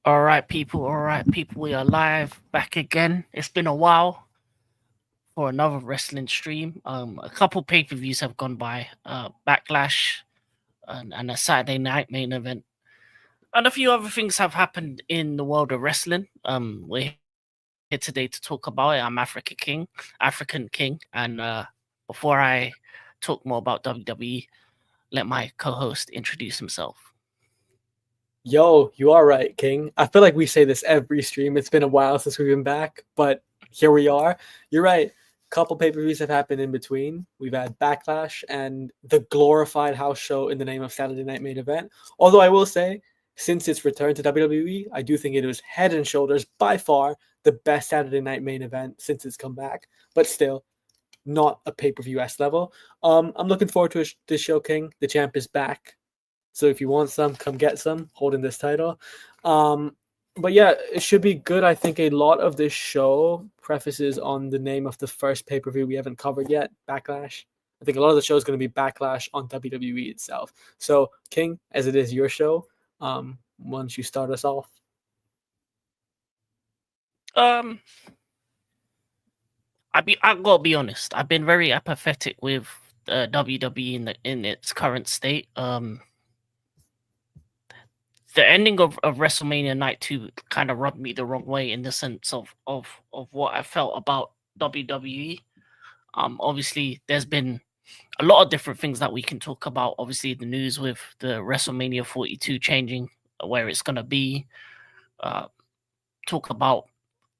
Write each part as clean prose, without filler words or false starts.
All right, people, we are live back again. It's been a while for another wrestling stream. A couple pay-per-views have gone by. Backlash and a Saturday night main event, and a few other things have happened in the world of wrestling. We're here today to talk about it. I'm African King, and before I talk more about WWE, let my co-host introduce himself. Yo, you are right, King. I feel like we say this every stream. It's been a while since we've been back, but here we are. You're right. Couple pay-per-views have happened in between. We've had Backlash and the glorified house show in the name of Saturday Night Main Event. Although I will say, since its return to WWE, I do think it was head and shoulders by far the best Saturday Night Main Event since its comeback. But still, not a pay-per-view S level. I'm looking forward to this show, King. The champ is back. So if you want some, come get some, holding this title. But yeah, it should be good. I think a lot of this show prefaces on the name of the first pay-per-view we haven't covered yet, Backlash. I think a lot of the show is going to be Backlash on WWE itself. So, King, as it is your show, why don't you start us off? Um, I gotta be honest. I've been very apathetic with WWE in its current state. The ending of WrestleMania Night 2 kind of rubbed me the wrong way in the sense of what I felt about WWE. Obviously, there's been a lot of different things that we can talk about. Obviously, the news with the WrestleMania 42 changing where it's gonna be. Uh, talk about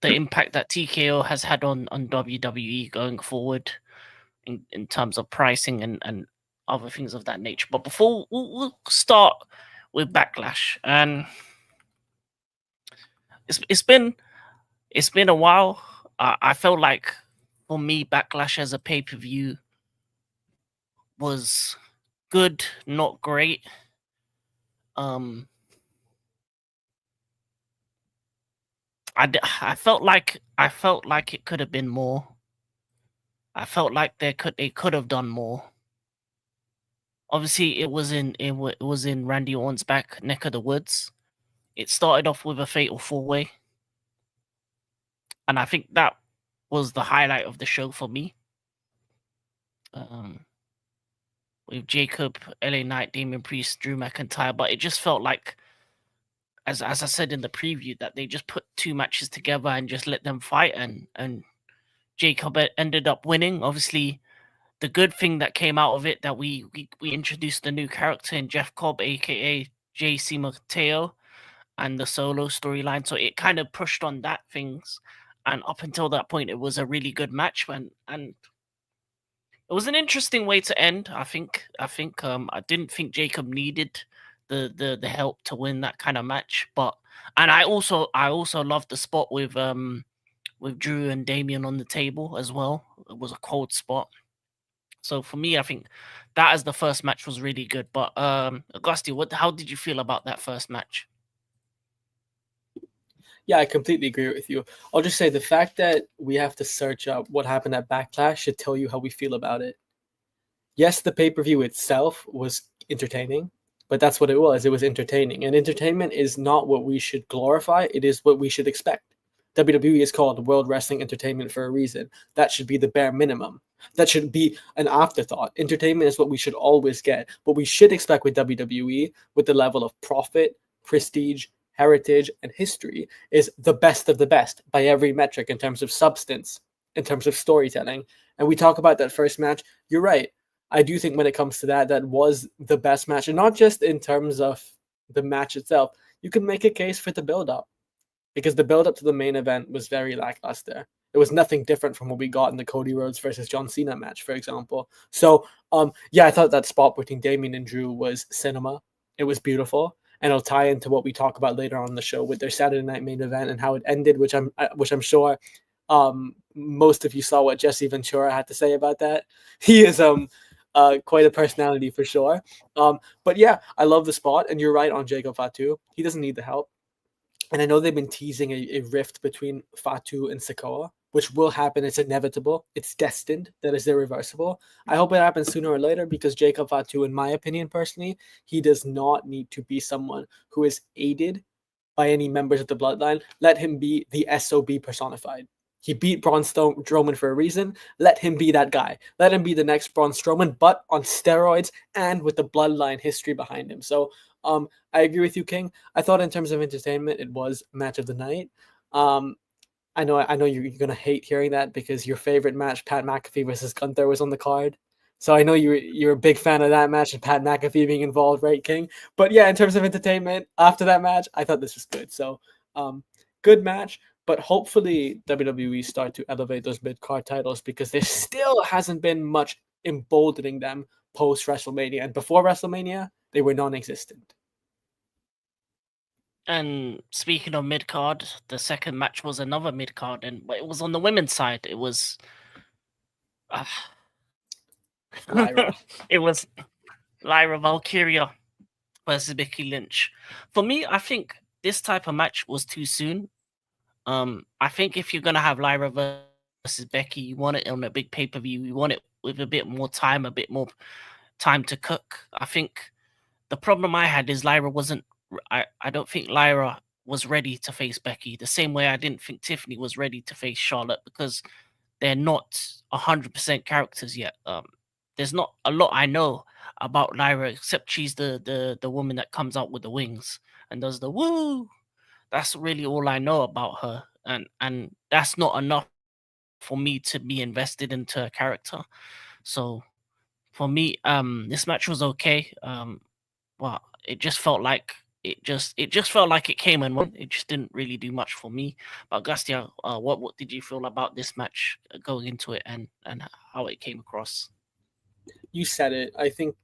the impact that TKO has had on WWE going forward in terms of pricing and other things of that nature. But before we'll start with Backlash, and it's been a while. I felt like for me, Backlash as a pay-per-view was good, not great. Um, I felt like it could have been more. I felt like it could have done more. Obviously, it was in Randy Orton's back neck of the woods. It started off with a fatal four-way, and I think that was the highlight of the show for me. With Jacob, LA Knight, Damian Priest, Drew McIntyre, but it just felt like, as I said in the preview, that they just put two matches together and just let them fight, and Jacob ended up winning. Obviously, the good thing that came out of it that we introduced a new character in Jeff Cobb, aka JC Mateo, and the solo storyline. So it kind of pushed on that things, and up until that point, it was a really good match, and it was an interesting way to end. I think I didn't think Jacob needed the help to win that kind of match, but and I also loved the spot with Drew and Damian on the table as well. It was a cold spot. So for me, I think that as the first match was really good. But Agastya, how did you feel about that first match? Yeah, I completely agree with you. I'll just say the fact that we have to search up what happened at Backlash should tell you how we feel about it. Yes, the pay-per-view itself was entertaining, but that's what it was. It was entertaining. And entertainment is not what we should glorify, it is what we should expect. WWE is called World Wrestling Entertainment for a reason. That should be the bare minimum. That should be an afterthought. Entertainment is what we should always get. What we should expect with WWE, with the level of profit, prestige, heritage, and history, is the best of the best by every metric in terms of substance, in terms of storytelling. And we talk about that first match. You're right. I do think when it comes to that, that was the best match. And not just in terms of the match itself. You can make a case for the build-up, because the build-up to the main event was very lackluster. It was nothing different from what we got in the Cody Rhodes versus John Cena match, for example. So, yeah, I thought that spot between Damian and Drew was cinema. It was beautiful, and it'll tie into what we talk about later on in the show with their Saturday night main event and how it ended, which I'm sure most of you saw what Jesse Ventura had to say about that. He is quite a personality for sure. But yeah, I love the spot, and you're right on Jacob Fatu. He doesn't need the help. And I know they've been teasing a rift between Fatu and Sikoa, which will happen. It's inevitable. It's destined. That is irreversible. I hope it happens sooner or later, because Jacob Fatu, in my opinion personally, he does not need to be someone who is aided by any members of the bloodline. Let him be the SOB personified. He beat Braun Strowman for a reason. Let him be that guy. Let him be the next Braun Strowman, but on steroids and with the bloodline history behind him. So I agree with you, King. I thought in terms of entertainment, it was match of the night. I know you're gonna hate hearing that because your favorite match, Pat McAfee versus Gunther, was on the card. So I know you're a big fan of that match and Pat McAfee being involved, right, King? But yeah, in terms of entertainment, after that match, I thought this was good. So good match. But hopefully WWE start to elevate those mid-card titles because there still hasn't been much emboldening them post WrestleMania. And before WrestleMania, they were non-existent. And speaking of mid card, the second match was another mid card, but it was on the women's side. It was Lyra. it was Lyra Valkyria versus Becky Lynch. For me, I think this type of match was too soon. I think if you're gonna have Lyra versus Becky, you want it on a big pay-per-view. You want it with a bit more time to cook. I think the problem I had is Lyra wasn't. I don't think Lyra was ready to face Becky the same way I didn't think Tiffany was ready to face Charlotte because they're not 100% characters yet. There's not a lot I know about Lyra except she's the woman that comes out with the wings and does the woo. That's really all I know about her, and that's not enough for me to be invested into a character. So for me, this match was okay. But it just felt like it came and went. It just didn't really do much for me. But Agastya, what did you feel about this match going into it and how it came across? You said it. I think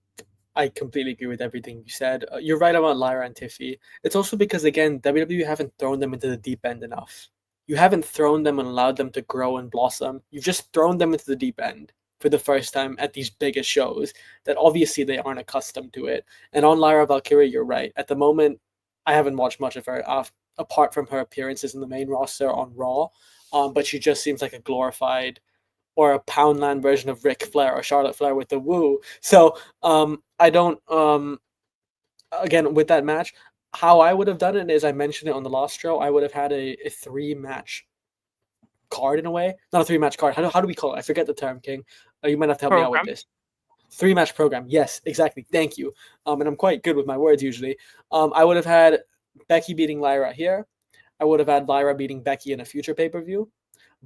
I completely agree with everything you said. You're right about Lyra and Tiffy. It's also because, again, WWE haven't thrown them into the deep end enough. You haven't thrown them and allowed them to grow and blossom. You've just thrown them into the deep end for the first time at these biggest shows that obviously they aren't accustomed to it. And on Lyra Valkyria, you're right. At the moment, I haven't watched much of her apart from her appearances in the main roster on Raw. But she just seems like a glorified or a Poundland version of Ric Flair or Charlotte Flair with the woo. So I don't. Again, with that match, how I would have done it is I mentioned it on the last show. I would have had a 3-match card in a way, not a 3-match card. How do we call it? I forget the term, King. You might have to help me out with this. 3-match program. Yes, exactly. Thank you. And I'm quite good with my words usually. I would have had Becky beating Lyra here. I would have had Lyra beating Becky in a future pay-per-view.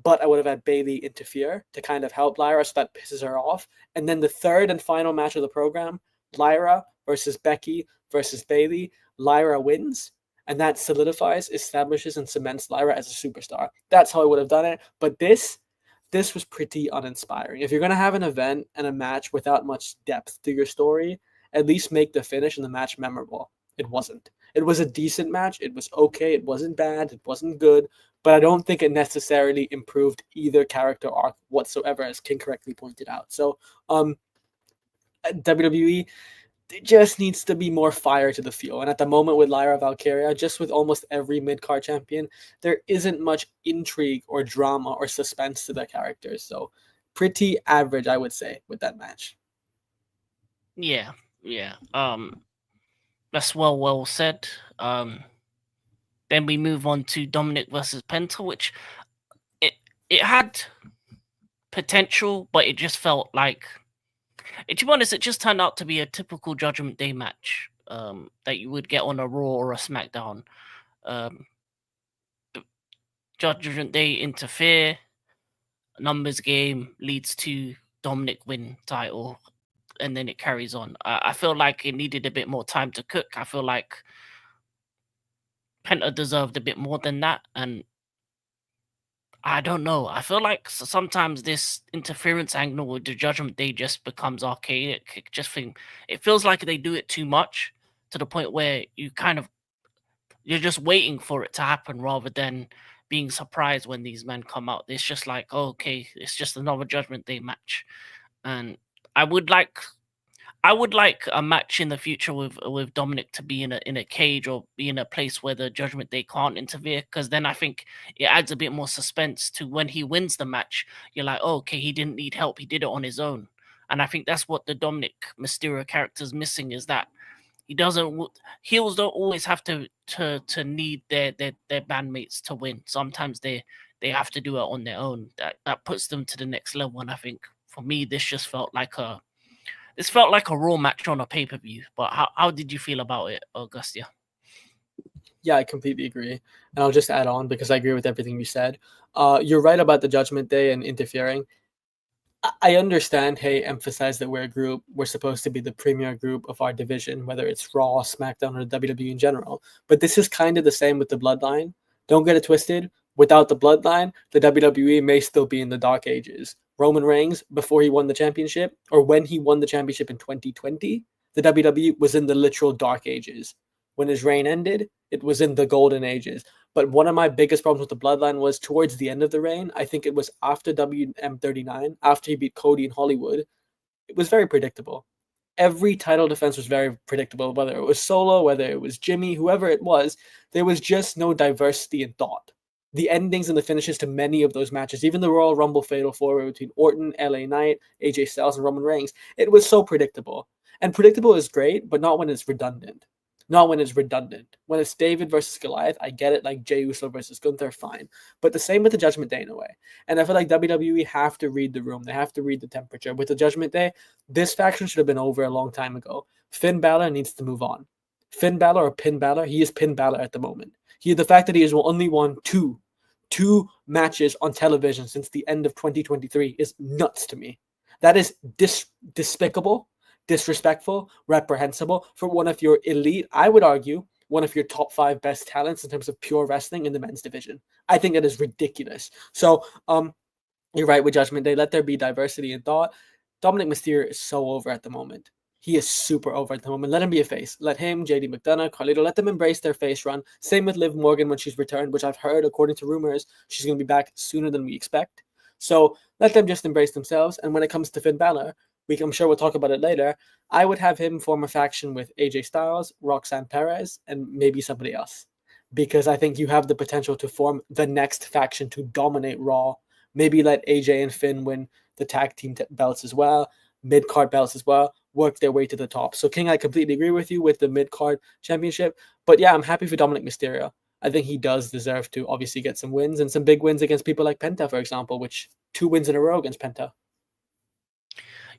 But I would have had Bayley interfere to kind of help Lyra so that pisses her off. And then the third and final match of the program, Lyra versus Becky versus Bayley. Lyra wins, and that solidifies, establishes, and cements Lyra as a superstar. That's how I would have done it. But this was pretty uninspiring. If you're going to have an event and a match without much depth to your story, at least make the finish and the match memorable. It wasn't. It was a decent match. It was okay. It wasn't bad. It wasn't good. But I don't think it necessarily improved either character arc whatsoever, as King correctly pointed out. So WWE just needs to be more fire to the feel. And at the moment with Lyra Valkyria, just with almost every mid-card champion, there isn't much intrigue or drama or suspense to their characters. So pretty average, I would say, with that match. Yeah. That's well said. Then we move on to Dominic versus Penta, which it had potential, but it just felt like, to be honest, it just turned out to be a typical Judgment Day match that you would get on a Raw or a SmackDown. Judgment Day interfere, numbers game leads to Dominic win title, and then it carries on. I feel like it needed a bit more time to cook. I feel like Penta deserved a bit more than that, and I don't know. I feel like sometimes this interference angle with the Judgment Day just becomes archaic. It feels like they do it too much to the point where you're just waiting for it to happen rather than being surprised when these men come out. It's just like, oh, okay, it's just another Judgment Day match, and I would like a match in the future with Dominic to be in a cage or be in a place where the Judgment Day can't interfere, because then I think it adds a bit more suspense to when he wins the match. You're like, oh, okay, he didn't need help, he did it on his own. And I think that's what the Dominic Mysterio character is missing, is that He doesn't. Heels don't always have to need their bandmates to win. Sometimes they have to do it on their own. That puts them to the next level. And I think for me, this just felt like a Raw match on a pay per view. But how did you feel about it, Augustia? Yeah, I completely agree. And I'll just add on because I agree with everything you said. You're right about the Judgment Day and interfering. I understand, hey, emphasize that we're a group. We're supposed to be the premier group of our division, whether it's Raw, SmackDown, or WWE in general. But this is kind of the same with the Bloodline. Don't get it twisted. Without the Bloodline, the WWE may still be in the dark ages. Roman Reigns, before he won the championship, or when he won the championship in 2020, the WWE was in the literal dark ages. When his reign ended, it was in the golden ages. But one of my biggest problems with the Bloodline was towards the end of the reign. I think it was after WM39, after he beat Cody in Hollywood. It was very predictable. Every title defense was very predictable, whether it was Solo, whether it was Jimmy, whoever it was. There was just no diversity in thought. The endings and the finishes to many of those matches, even the Royal Rumble Fatal 4 between Orton, LA Knight, AJ Styles, and Roman Reigns, it was so predictable. And predictable is great, but not when it's redundant. Not when it's redundant. When it's David versus Goliath, I get it, like Jey Uso versus Gunther, fine. But the same with the Judgment Day in a way. And I feel like WWE have to read the room. They have to read the temperature. With the Judgment Day, this faction should have been over a long time ago. Finn Balor needs to move on. Finn Balor or Pin Balor, he is Pin Balor at the moment. The fact that he has only won two matches on television since the end of 2023 is nuts to me. That is despicable, disrespectful, reprehensible for one of your elite, I would argue, one of your top 5 best talents in terms of pure wrestling in the men's division. I think that is ridiculous. So, you're right with Judgment Day. Let there be diversity in thought. Dominic Mysterio is so over at the moment. He is super over at the moment. Let him be a face. Let him, JD McDonough, Carlito, let them embrace their face run. Same with Liv Morgan when she's returned, which I've heard, according to rumors, she's going to be back sooner than we expect. So let them just embrace themselves. And when it comes to Finn Balor, I'm sure we'll talk about it later. I would have him form a faction with AJ Styles, Roxanne Perez, and maybe somebody else. Because I think you have the potential to form the next faction to dominate Raw. Maybe let AJ and Finn win the tag team belts as well, mid-card belts as well, work their way to the top. So King, I completely agree with you with the mid-card championship. But yeah, I'm happy for Dominic Mysterio. I think he does deserve to obviously get some wins and some big wins against people like Penta, for example, which 2 wins in a row against Penta.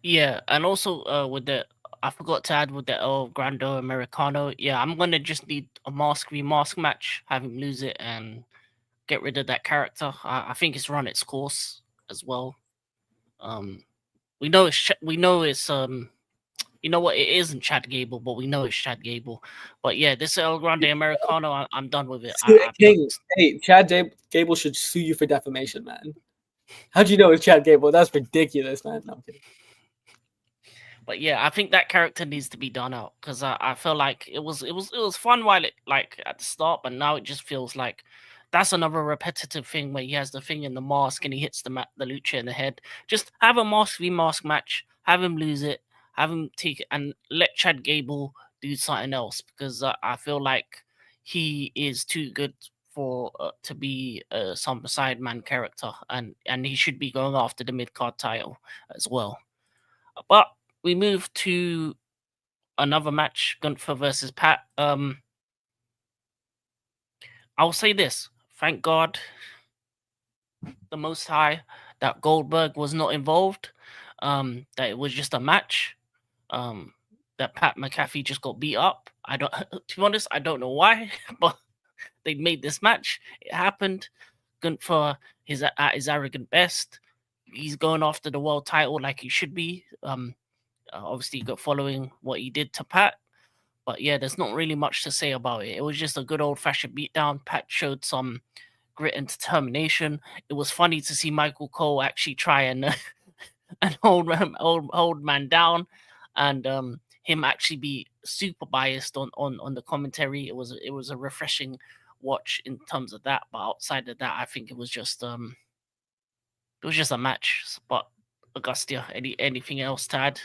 Yeah, and also with the I forgot to add with the El Grande Americano. Yeah, I'm gonna just need a mask v mask match, have him lose it, and get rid of that character. I think it's run its course as well. We know it's you know what, it isn't Chad Gable, but we know it's Chad Gable. But yeah, this El Grande Americano, I'm done with it. King, hey, Chad Gable should sue you for defamation, man. How'd you know it's Chad Gable? That's ridiculous, man. No, I'm kidding. But yeah, I think that character needs to be done out because I feel like it was fun while it like at the start, but now it just feels like that's another repetitive thing where he has the thing in the mask and he hits the lucha in the head. Just have a mask v mask match, have him lose it, have him take it, and let Chad Gable do something else because I feel like he is too good for to be some sideman character, and he should be going after the mid card title as well. But we move to another match, Gunther versus Pat. I'll say this: thank God, the Most High, that Goldberg was not involved. That it was just a match. That Pat McAfee just got beat up. I don't, to be honest, I don't know why, but they made this match. It happened. Gunther is at his arrogant best. He's going after the world title like he should be. Obviously, got following what he did to Pat. But yeah, there's not really much to say about it. It was just a good old fashioned beatdown. Pat showed some grit and determination. It was funny to see Michael Cole actually try and and hold man down, and him actually be super biased on the commentary. It was a refreshing watch in terms of that. But outside of that, I think it was just a match. But Augustia, anything else to add?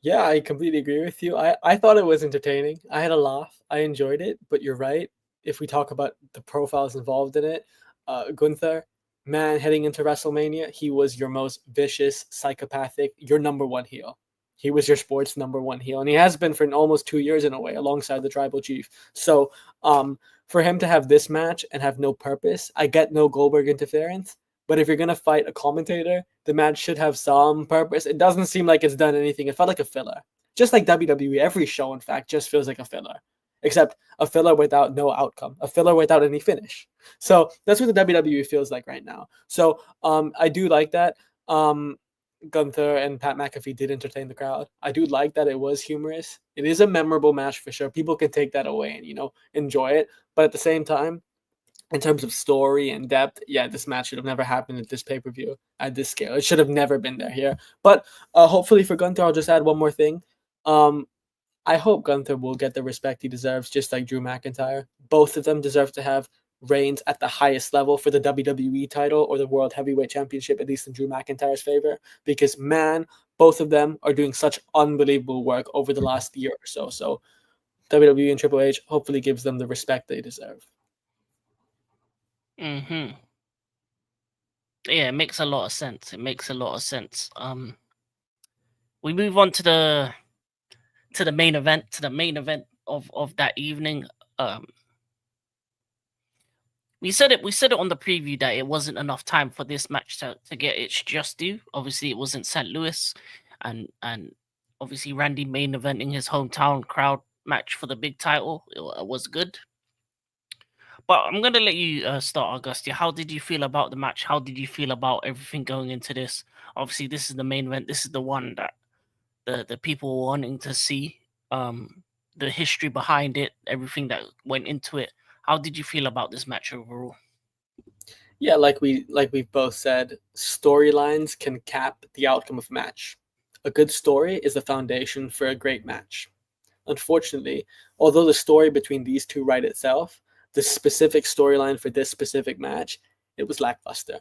Yeah, I completely agree with you. I thought it was entertaining. I had a laugh. I enjoyed it, but you're right. If we talk about the profiles involved in it, Gunther, man, heading into WrestleMania, he was your most vicious, psychopathic, your number one heel. He was your sports number one heel, and he has been for almost 2 years in a way, alongside the tribal chief. So, for him to have this match and have no purpose, I get no Goldberg interference. But if you're gonna fight a commentator, the match should have some purpose. It doesn't seem like it's done anything. It felt like a filler, just like WWE. Every show, in fact, just feels like a filler, except a filler without no outcome, a filler without any finish. So that's what the WWE feels like right now. So I do like that. Gunther and Pat McAfee did entertain the crowd. I do like that it was humorous. It is a memorable match for sure. People can take that away and enjoy it. But at the same time, in terms of story and depth, yeah, this match should have never happened at this pay-per-view at this scale. It should have never been there here. But hopefully for Gunther, I'll just add one more thing. I hope Gunther will get the respect he deserves, just like Drew McIntyre. Both of them deserve to have reigns at the highest level for the WWE title or the World Heavyweight Championship, at least in Drew McIntyre's favor, because man, both of them are doing such unbelievable work over the last year or so. So WWE and Triple H hopefully gives them the respect they deserve. Yeah, it makes a lot of sense. It makes a lot of sense. We move on to the main event, of that evening. We said it on the preview that it wasn't enough time for this match to get its just due. Obviously, it was in St. Louis, and obviously Randy main eventing his hometown crowd match for the big title. It was good. But I'm gonna let you start, Augustia. How did you feel about the match? How did you feel about everything going into this? Obviously, this is the main event. This is the one that the people were wanting to see. The history behind it, everything that went into it. How did you feel about this match overall? Yeah, like we've both said, storylines can cap the outcome of a match. A good story is the foundation for a great match. Unfortunately, although the story between these two write itself, the specific storyline for this specific match, it was lackluster.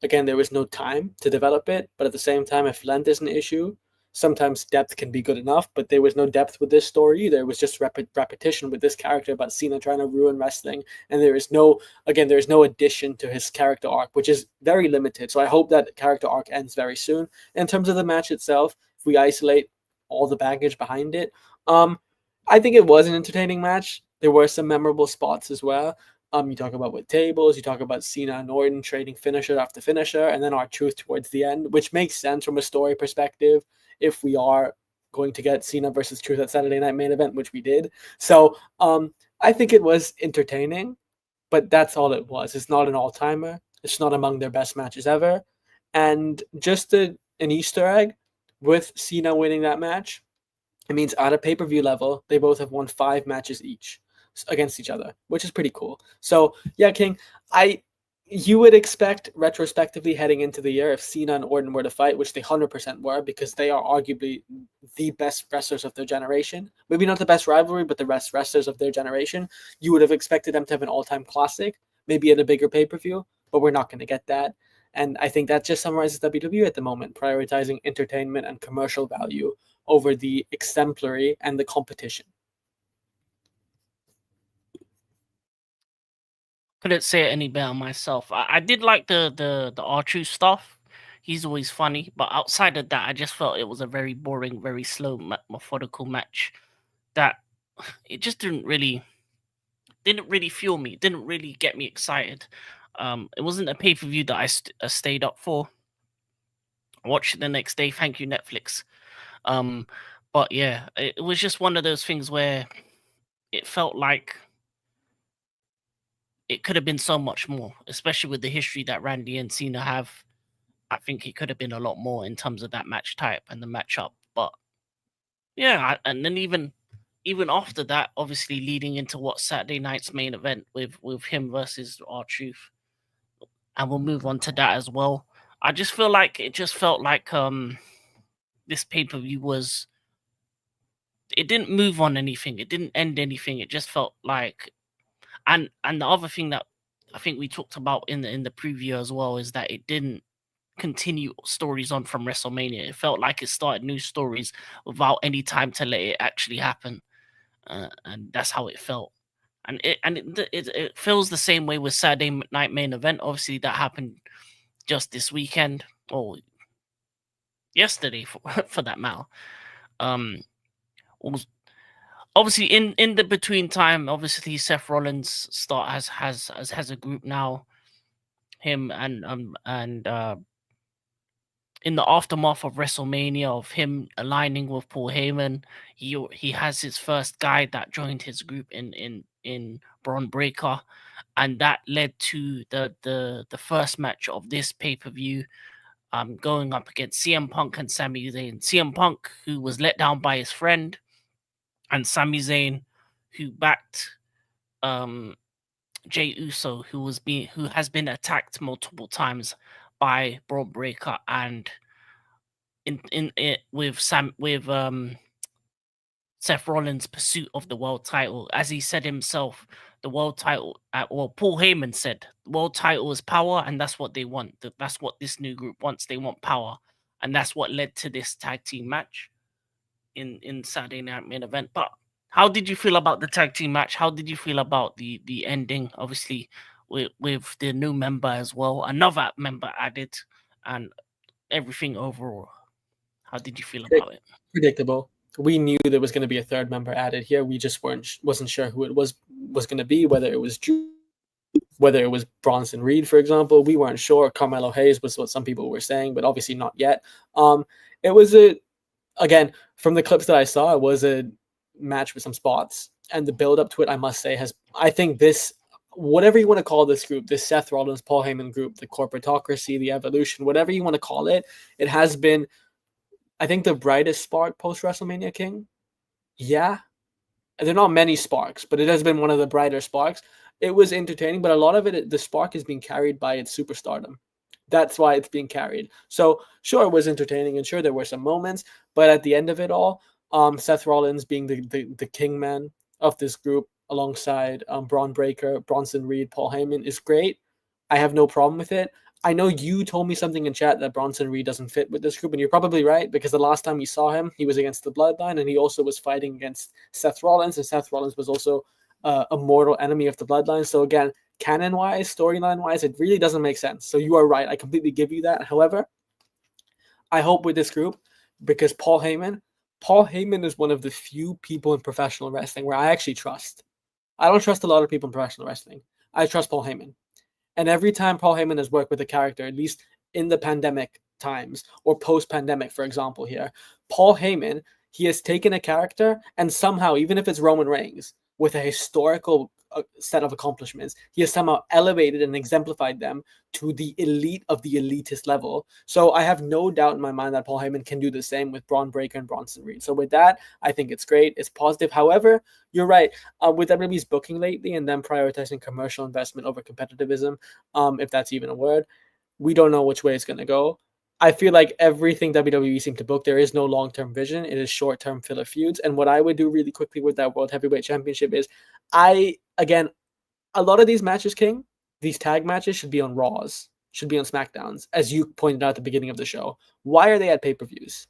Again, there was no time to develop it, but at the same time, if length is an issue, sometimes depth can be good enough, but there was no depth with this story either. It was just repetition with this character about Cena trying to ruin wrestling, and there is no addition to his character arc, which is very limited. So I hope that character arc ends very soon. In terms of the match itself, if we isolate all the baggage behind it, I think it was an entertaining match. There were some memorable spots as well. You talk about with tables, you talk about Cena and Orton trading finisher after finisher, and then R-Truth towards the end, which makes sense from a story perspective if we are going to get Cena versus Truth at Saturday Night Main Event, which we did. So I think it was entertaining, but that's all it was. It's not an all-timer. It's not among their best matches ever. And just an Easter egg, with Cena winning that match, it means at a pay-per-view level, they both have won 5 matches each against each other, which is pretty cool. So yeah, King, you would expect retrospectively heading into the year, if Cena and Orton were to fight, which they 100% were, because they are arguably the best wrestlers of their generation. Maybe not the best rivalry, but the best wrestlers of their generation. You would have expected them to have an all-time classic, maybe at a bigger pay-per-view, but we're not going to get that. And I think that just summarizes WWE at the moment, prioritizing entertainment and commercial value over the exemplary and the competition. Couldn't say it any better myself. I did like the R-Truth stuff. He's always funny, but outside of that, I just felt it was a very boring, very slow, methodical match. That it just didn't really fuel me. Didn't really get me excited. It wasn't a pay-per-view that I stayed up for. I watched it the next day. Thank you, Netflix. But yeah, it was just one of those things where it felt like it could have been so much more, especially with the history that Randy and Cena have. I think it could have been a lot more in terms of that match type and the matchup. But yeah, and then even after that, obviously leading into what Saturday night's main event with him versus R-Truth, and we'll move on to that as well. I just feel like it just felt like this pay-per-view was, it didn't move on anything. It didn't end anything. It just felt like, and the other thing that I think we talked about in the preview as well is that it didn't continue stories on from WrestleMania. It felt like it started new stories without any time to let it actually happen, and that's how it felt. And it feels the same way with Saturday Night Main Event. Obviously, that happened just this weekend or yesterday, for for that matter. was- Obviously in the between time, obviously Seth Rollins has a group now. Him and in the aftermath of WrestleMania, of him aligning with Paul Heyman, he has his first guy that joined his group in Braun Breaker, and that led to the first match of this pay-per-view, going up against CM Punk and Sami Zayn. CM Punk, who was let down by his friend, and Sami Zayn, who backed Jey Uso, who has been attacked multiple times by Braun Breaker, and in it with Seth Rollins' pursuit of the world title. As he said himself, the world title, well, Paul Heyman said, the world title is power, and that's what they want. That's what this new group wants. They want power, and that's what led to this tag team match in Saturday Night Main Event. But how did you feel about the tag team match? How did you feel about the ending? Obviously, with the new member as well, another member added, and everything overall. How did you feel about it? Predictable. We knew there was going to be a third member added here. We just wasn't sure who it was going to be, whether it was Drew, whether it was Bronson Reed, for example. We weren't sure. Carmelo Hayes was what some people were saying, but obviously not yet. It was again, from the clips that I saw, it was a match with some spots, and the build up to it, I must say, I think this, whatever you want to call this group, this Seth Rollins, Paul Heyman group, the corporatocracy, the evolution, whatever you want to call it, it has been, I think, the brightest spark post WrestleMania King. Yeah, there are not many sparks, but it has been one of the brighter sparks. It was entertaining, but a lot of it, the spark is being carried by its superstardom. That's why it's being carried. So sure, it was entertaining, and sure, there were some moments, but at the end of it all, Seth Rollins being the king man of this group alongside Braun Breaker, Bronson Reed, Paul Heyman is great. I have no problem with it. I know you told me something in chat that Bronson Reed doesn't fit with this group, and you're probably right, because the last time we saw him, he was against the Bloodline, and he also was fighting against Seth Rollins, and Seth Rollins was also a mortal enemy of the Bloodline. So again, canon-wise, storyline-wise, it really doesn't make sense. So you are right. I completely give you that. However, I hope with this group, because Paul Heyman is one of the few people in professional wrestling where I actually trust. I don't trust a lot of people in professional wrestling. I trust Paul Heyman. And every time Paul Heyman has worked with a character, at least in the pandemic times or post-pandemic, for example, here, Paul Heyman, he has taken a character and somehow, even if it's Roman Reigns, with a historical set of accomplishments, he has somehow elevated and exemplified them to the elite of the elitist level. So I have no doubt in my mind that Paul Heyman can do the same with Braun Breaker and Bronson Reed. So with that, I think it's great. It's positive. However, you're right. With WWE's booking lately and them prioritizing commercial investment over competitivism, if that's even a word, we don't know which way it's going to go. I feel like everything WWE seemed to book, there is no long-term vision. It is short-term filler feuds. And what I would do really quickly with that World Heavyweight Championship is, again, a lot of these matches, King, these tag matches should be on Raws, should be on SmackDowns, as you pointed out at the beginning of the show. Why are they at pay-per-views?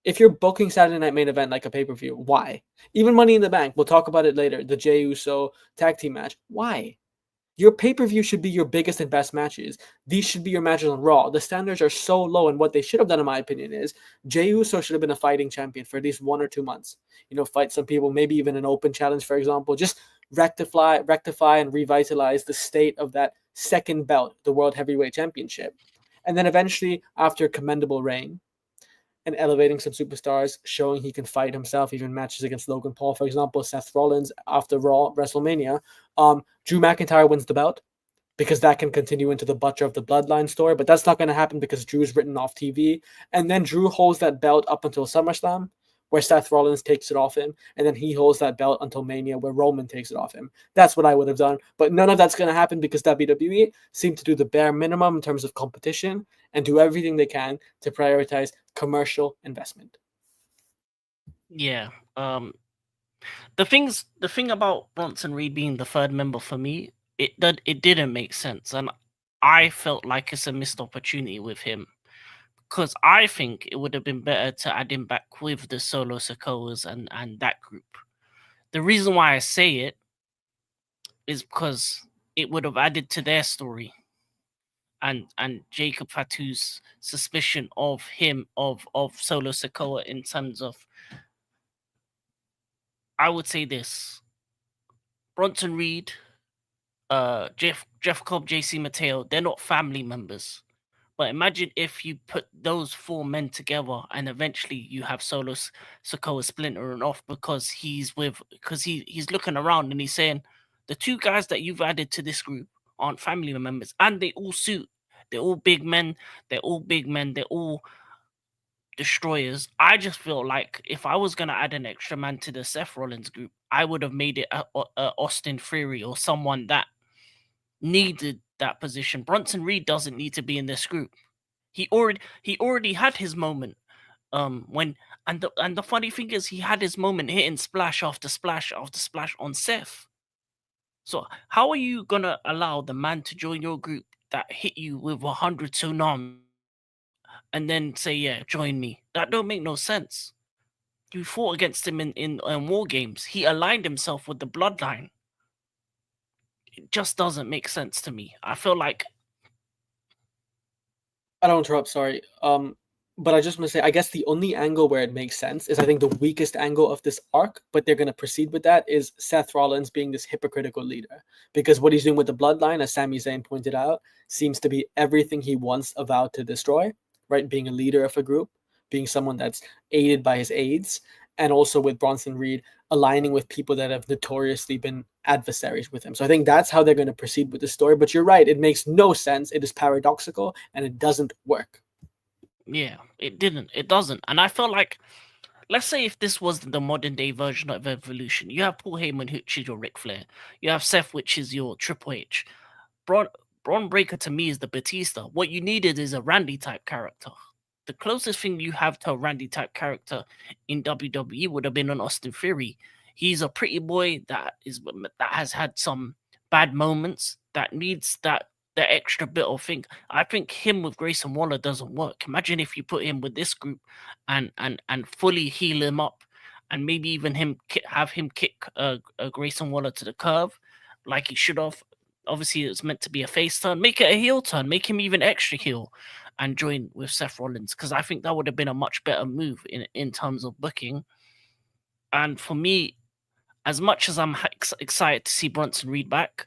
If you're booking Saturday Night Main Event like a pay-per-view, why? Even Money in the Bank, we'll talk about it later, the Jey Uso tag team match. Why? Your pay-per-view should be your biggest and best matches. These should be your matches on Raw. The standards are so low, and what they should have done, in my opinion, is Jey Uso should have been a fighting champion for at least 1 or 2 months. Fight some people, maybe even an open challenge, for example. Just rectify and revitalize the state of that second belt, the World Heavyweight Championship. And then eventually, after a commendable reign, and elevating some superstars, showing he can fight himself, even matches against Logan Paul, for example, Seth Rollins after Raw, WrestleMania. Drew McIntyre wins the belt because that can continue into the Butcher of the Bloodline story, but that's not going to happen because Drew's written off TV. And then Drew holds that belt up until SummerSlam, where Seth Rollins takes it off him, and then he holds that belt until Mania, where Roman takes it off him. That's what I would have done, but none of that's going to happen because WWE seem to do the bare minimum in terms of competition and do everything they can to prioritize commercial investment. Yeah. The thing about Bronson Reed being the third member for me, it didn't make sense, and I felt like it's a missed opportunity with him, because I think it would have been better to add him back with the Solo Sokoas and that group. The reason why I say it is because it would have added to their story. and Jacob Fatu's suspicion of him of Solo Sikoa in terms of, I would say this: Bronson Reed, Jeff Cobb, JC Mateo, they're not family members. But imagine if you put those four men together and eventually you have Solo Sikoa splintering off because he's looking around and he's saying the two guys that you've added to this group aren't family members and they all suit. They're all big men. They're all big men. They're all destroyers. I just feel like if I was gonna add an extra man to the Seth Rollins group, I would have made it a Austin Theory or someone that needed that position. Bronson Reed doesn't need to be in this group. He already had his moment. When and the funny thing is he had his moment hitting splash after splash after splash on Seth. So how are you gonna allow the man to join your group that hit you with 100 tsunami and then say, yeah, join me? That don't make no sense. You fought against him in war games. He aligned himself with the bloodline. It just doesn't make sense to me. I feel like I don't interrupt, sorry. But I just want to say, I guess the only angle where it makes sense is I think the weakest angle of this arc, but they're going to proceed with that, is Seth Rollins being this hypocritical leader. Because what he's doing with the bloodline, as Sami Zayn pointed out, seems to be everything he once avowed to destroy, right? Being a leader of a group, being someone that's aided by his aides, and also with Bronson Reed aligning with people that have notoriously been adversaries with him. So I think that's how they're going to proceed with the story. But you're right, it makes no sense. It is paradoxical and it doesn't work. yeah, it didn't. It doesn't. And I feel like, let's say if this was the modern day version of Evolution, you have Paul Heyman, which is your Ric Flair. You have Seth, which is your Triple H. Braun Breaker to me is the Batista. What you needed is a Randy type character. The closest thing you have to a Randy type character in WWE would have been an Austin Theory. He's a pretty boy that has had some bad moments that needs the extra bit of thing. I think him with Grayson Waller doesn't work. Imagine if you put him with this group and fully heal him up, and maybe even have him kick Grayson Waller to the curve like he should have. Obviously, it's meant to be a face turn. Make it a heel turn. Make him even extra heel, and join with Seth Rollins, because I think that would have been a much better move in terms of booking. And for me, as much as I'm excited to see Bronson Reed back,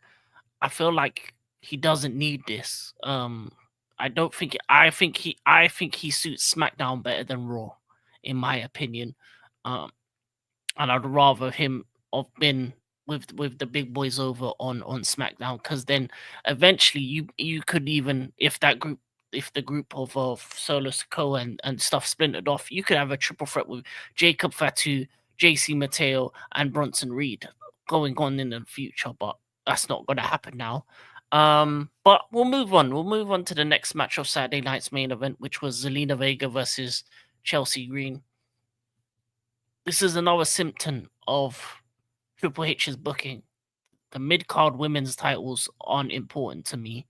I feel like he doesn't need this. I don't think. I think he suits SmackDown better than Raw, in my opinion. And I'd rather him have been with the big boys over on SmackDown, because then eventually you could, even if the group of Solo Sikoa and stuff splintered off, you could have a triple threat with Jacob Fatu, JC Mateo, and Bronson Reed going on in the future. But that's not going to happen now. But we'll move on. We'll move on to the next match of Saturday night's main event, which was Zelina Vega versus Chelsea Green. This is another symptom of Triple H's booking. The mid-card women's titles aren't important to me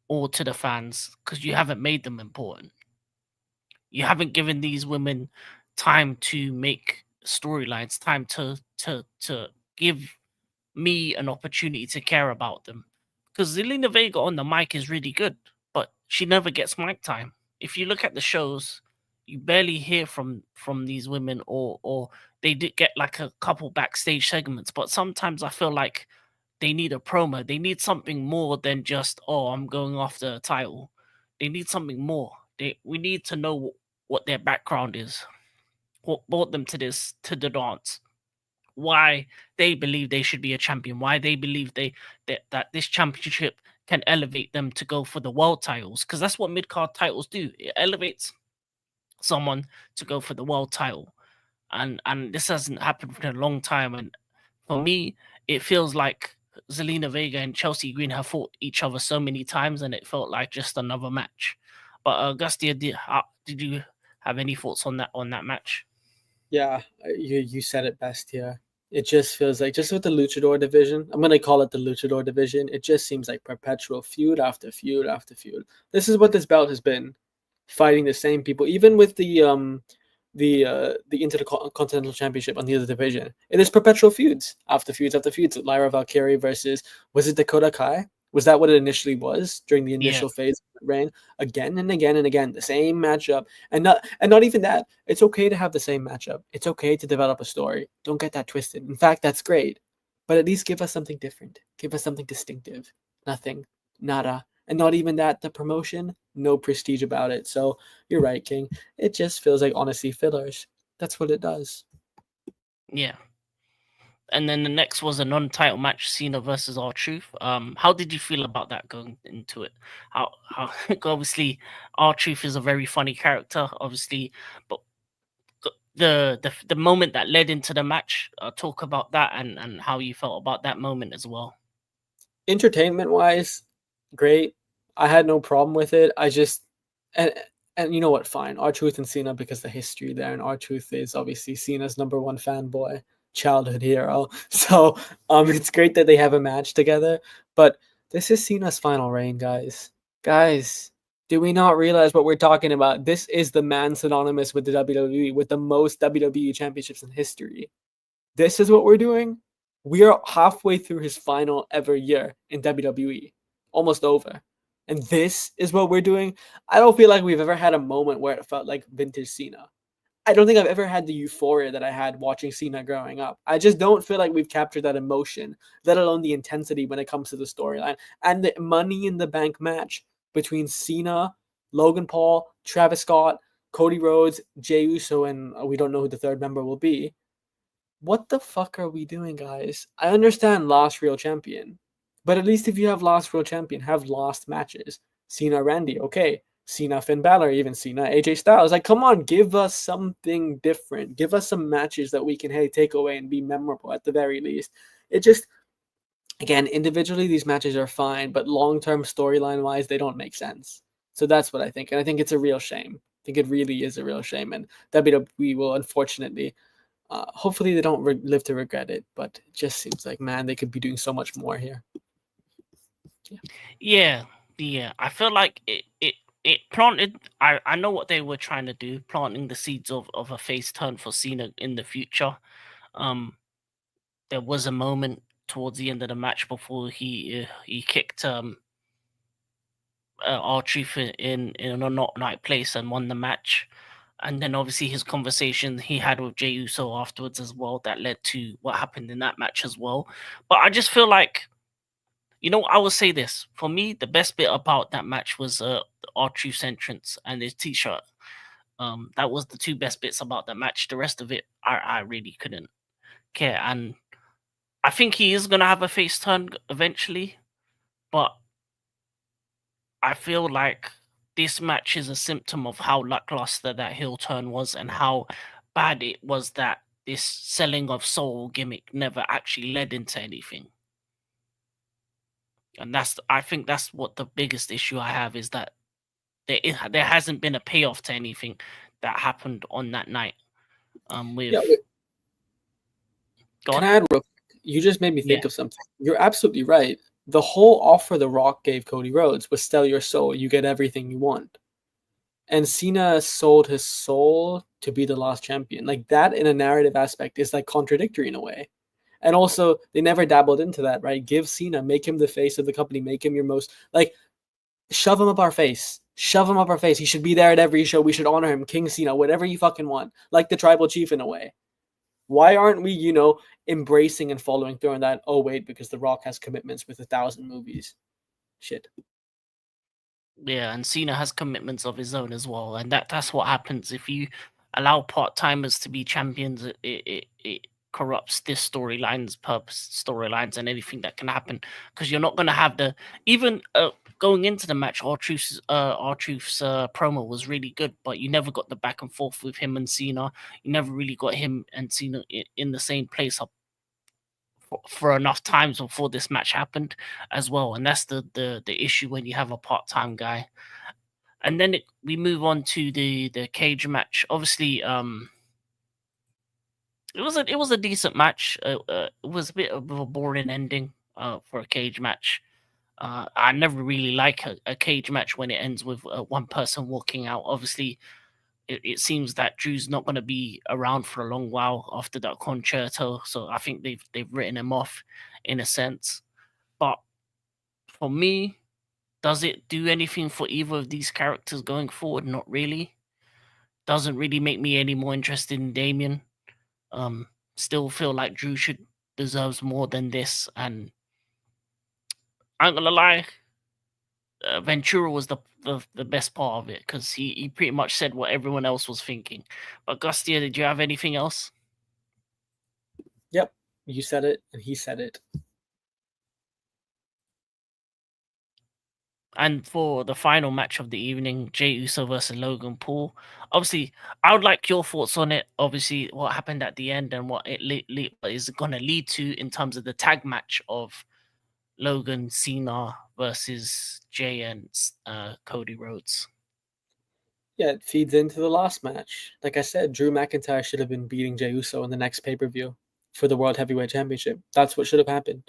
or to the fans because you haven't made them important. You haven't given these women time to make storylines, time to give me an opportunity to care about them. Because Zelina Vega on the mic is really good, but she never gets mic time. If you look at the shows, you barely hear from these women, or they did get like a couple backstage segments. But sometimes I feel like they need a promo. They need something more than just, oh, I'm going after a title. They need something more. We need to know what their background is, what brought them to the dance, why they believe they should be a champion, why they believe that this championship can elevate them to go for the world titles, because that's what mid-card titles do. It elevates someone to go for the world title. And this hasn't happened for a long time. And for me, it feels like Zelina Vega and Chelsea Green have fought each other so many times, and it felt like just another match. But Agastya, did you have any thoughts on that match? Yeah, you said it best here. It just feels like, just with the Luchador division, I'm going to call it the Luchador division, it just seems like perpetual feud after feud after feud. This is what this belt has been, fighting the same people, even with the Intercontinental Championship on the other division. It is perpetual feuds after feuds after feuds. Lyra Valkyrie versus, was it Dakota Kai? Was that what it initially was during the Yeah, initial phase of the reign? Again and again and again, the same matchup, and not even that. It's okay to have the same matchup. It's okay to develop a story. Don't get that twisted. In fact, that's great. But at least give us something different. Give us something distinctive. Nothing. Nada. And not even that. The promotion, no prestige about it. So you're right, King. It just feels like honestly fillers. That's what it does. yeah. And then the next was a non-title match, Cena versus R-Truth. How did you feel about that going into it? How obviously R-Truth is a very funny character, obviously, but the moment that led into the match, talk about that and how you felt about that moment as well. Entertainment wise, great. I had no problem with it. I just and and you know what? Fine, R Truth and Cena because the history there, and R Truth is obviously Cena's number one fanboy, childhood hero. So it's great that they have a match together. But this is Cena's final reign, guys. Guys, do we not realize what we're talking about? This is the man synonymous with the WWE, with the most WWE championships in history. This is what we're doing. We are halfway through his final ever year in WWE, almost over. And this is what we're doing. I don't feel like we've ever had a moment where it felt like vintage Cena. I don't think I've ever had the euphoria that I had watching Cena growing up. I just don't feel like we've captured that emotion, let alone the intensity when it comes to the storyline. And the Money in the Bank match between Cena, Logan Paul, Travis Scott, Cody Rhodes, Jey Uso, and we don't know who the third member will be. What the fuck are we doing, guys? I understand Last Real Champion, but at least if you have Last Real Champion, have lost matches. Cena Randy, okay. Cena Finn Balor, even Cena AJ Styles. Like, come on, give us something different. Give us some matches that we can, hey, take away and be memorable at the very least. It just, again, individually, these matches are fine, but long term storyline wise, they don't make sense. So that's what I think. And I think it's a real shame. I think it really is a real shame. And WWE will unfortunately hopefully they don't live to regret it, but it just seems like, man, they could be doing so much more here. Yeah, yeah. I feel like it planted. I know what they were trying to do, planting the seeds of a face turn for Cena in the future. Um, there was a moment towards the end of the match before he kicked R-Truth in a not right place and won the match. And then obviously his conversation he had with Jey Uso afterwards as well that led to what happened in that match as well. But I just feel like, I will say this. For me, the best bit about that match was R-Truth's entrance and his t-shirt. That was the two best bits about that match. The rest of it, I really couldn't care. And I think he is gonna have a face turn eventually, but I feel like this match is a symptom of how lackluster that heel turn was and how bad it was that this selling of soul gimmick never actually led into anything. And I think that's what the biggest issue I have is that there hasn't been a payoff to anything that happened on that night. With Yeah, wait, Go can on. I add real quick? You just made me Yeah, think of something. You're absolutely right. The whole offer The Rock gave Cody Rhodes was sell your soul, you get everything you want. And Cena sold his soul to be the last champion. Like that in a narrative aspect is like contradictory in a way. And also, they never dabbled into that, right? Give Cena, make him the face of the company, make him your most like shove him up our face. Shove him up our face. He should be there at every show. We should honor him. King Cena, whatever you fucking want. Like the tribal chief in a way. Why aren't we, embracing and following through on that? Oh, wait, because The Rock has commitments with 1,000 movies. Shit. yeah, and Cena has commitments of his own as well, and that's what happens if you allow part timers to be champions. It corrupts this storylines, and anything that can happen because you're not going to have the even going into the match. R-Truth's promo was really good, but you never got the back and forth with him and Cena. You never really got him and Cena in the same place up for enough times before this match happened as well, and that's the issue when you have a part time guy. And then we move on to the cage match. Obviously, it was a decent match. It was a bit of a boring ending for a cage match. I never really like a cage match when it ends with one person walking out. Obviously, it seems that Drew's not going to be around for a long while after that concerto, so I think they've written him off in a sense. But For me, does it do anything for either of these characters going forward? Not really. Doesn't really make me any more interested in Damien. Still feel like Drew deserves more than this, and I'm gonna lie, Ventura was the best part of it because he pretty much said what everyone else was thinking. But Gustia, did you have anything else? Yep, you said it, and he said it. And for the final match of the evening, Jey Uso versus Logan Paul. Obviously, I would like your thoughts on it. Obviously, what happened at the end and what it is going to lead to in terms of the tag match of Logan Cena versus Jey and Cody Rhodes. Yeah, it feeds into the last match. Like I said, Drew McIntyre should have been beating Jey Uso in the next pay-per-view for the World Heavyweight Championship. That's what should have happened.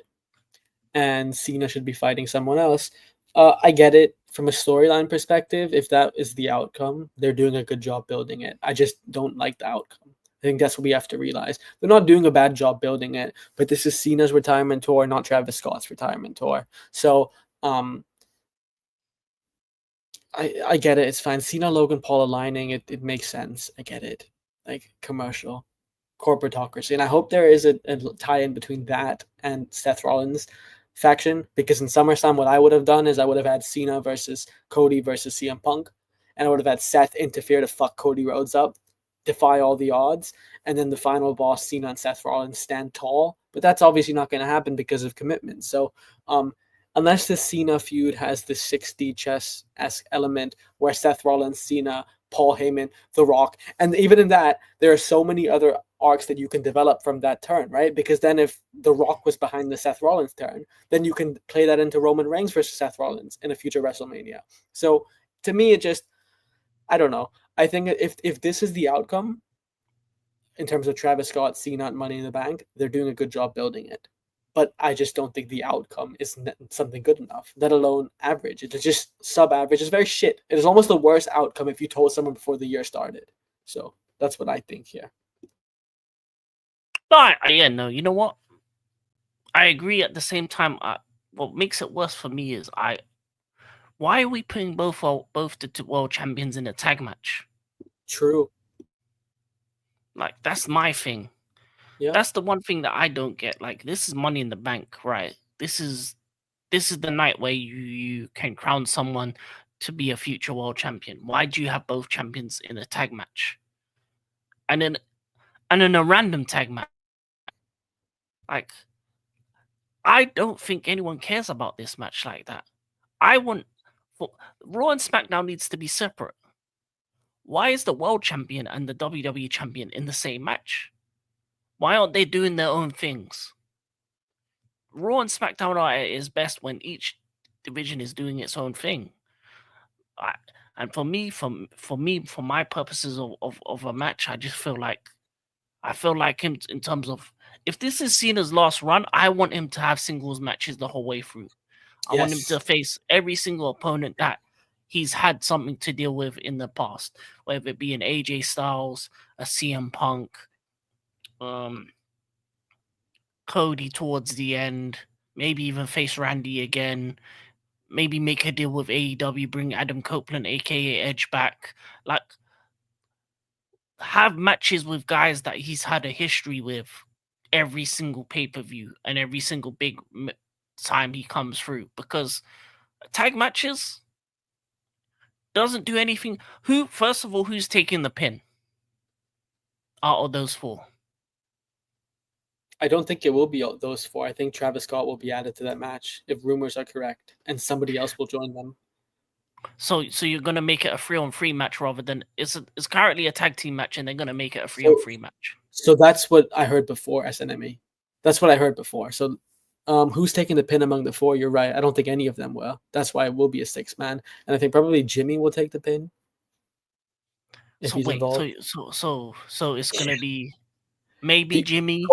And Cena should be fighting someone else. I get it from a storyline perspective. If that is the outcome, they're doing a good job building it. I just don't like the outcome. I think that's what we have to realize. They're not doing a bad job building it, but this is Cena's retirement tour, not Travis Scott's retirement tour. So, I get it. It's fine. Cena Logan Paul aligning, it makes sense. I get it. Like commercial, corporatocracy. And I hope there is a tie in between that and Seth Rollins faction, because in SummerSlam, what I would have done is I would have had Cena versus Cody versus CM Punk, and I would have had Seth interfere to fuck Cody Rhodes up, defy all the odds, and then the final boss, Cena and Seth Rollins, stand tall. But that's obviously not going to happen because of commitment. So, unless the Cena feud has the 60 chess-esque element where Seth Rollins, Cena, Paul Heyman, The Rock, and even in that, there are so many other arcs that you can develop from that turn, right? Because then if The Rock was behind the Seth Rollins turn, then you can play that into Roman Reigns versus Seth Rollins in a future WrestleMania. So to me, it just, I don't know. I think if this is the outcome in terms of Travis Scott, Cena, and Money in the Bank, they're doing a good job building it. But I just don't think the outcome is something good enough, let alone average. It's just sub-average. It's very shit. It is almost the worst outcome if you told someone before the year started. So that's what I think here. But yeah, no, you know what? I agree. At the same time, what makes it worse for me is why are we putting both the world champions in a tag match? True. Like that's my thing. Yeah. That's the one thing that I don't get. Like this is Money in the Bank, right? This is the night where you can crown someone to be a future world champion. Why do you have both champions in a tag match? And then a random tag match. Like I don't think anyone cares about this match like that. I want Raw and SmackDown needs to be separate. Why is the world champion and the WWE champion in the same match? Why aren't they doing their own things? Raw and SmackDown are at its best when each division is doing its own thing. And for my purposes of a match, I just feel like him in terms of if this is Cena's last run, I want him to have singles matches the whole way through. I want him to face every single opponent that he's had something to deal with in the past, whether it be an AJ Styles, a CM Punk, Cody towards the end, maybe even face Randy again, maybe make a deal with AEW, bring Adam Copeland, aka Edge, back. Like, have matches with guys that he's had a history with every single pay-per-view and every single big time he comes through, because tag matches doesn't do anything. First of all, who's taking the pin out of those four? I don't think it will be those four. I think Travis Scott will be added to that match if rumors are correct, and somebody else will join them. So you're gonna make it a 3-on-3 match rather than it's currently a tag team match, and they're gonna make it a 3-on-3 match. So that's what I heard before, Snme. That's what I heard before. So who's taking the pin among the four? You're right. I don't think any of them will. That's why it will be a 6-man, and I think probably Jimmy will take the pin if he's involved. So it's gonna be maybe Jimmy,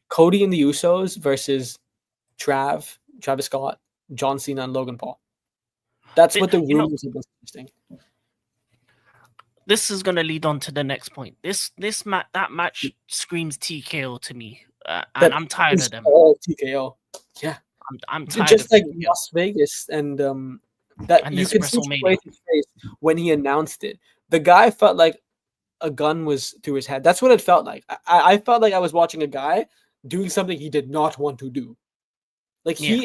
Cody and the Usos versus Travis Scott, John Cena, and Logan Paul. That's what the rumors have been suggesting. This is gonna lead on to the next point. That match screams TKO to me, and I'm tired of them. All TKO. Yeah, I'm tired just of like TKO. Las Vegas, and that And you this can see WrestleMania. Triple H's face when he announced it. The guy felt like a gun was through his head. That's what it felt like. I felt like I was watching a guy doing something he did not want to do. Like Yeah.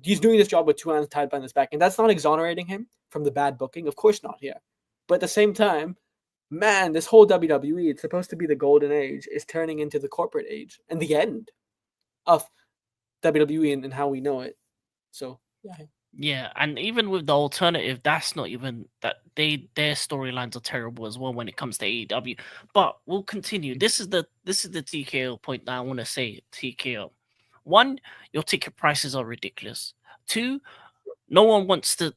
he's doing this job with two hands tied behind his back, and that's not exonerating him from the bad booking. Of course not. Yeah, but at the same time, man, this whole WWE, it's supposed to be the golden age, is turning into the corporate age and the end of WWE and how we know it. So yeah, Yeah, and even with the alternative, that's not even that their storylines are terrible as well when it comes to AEW. But we'll continue. This is the TKO point that I want to say. TKO. One, your ticket prices are ridiculous. Two, no one wants to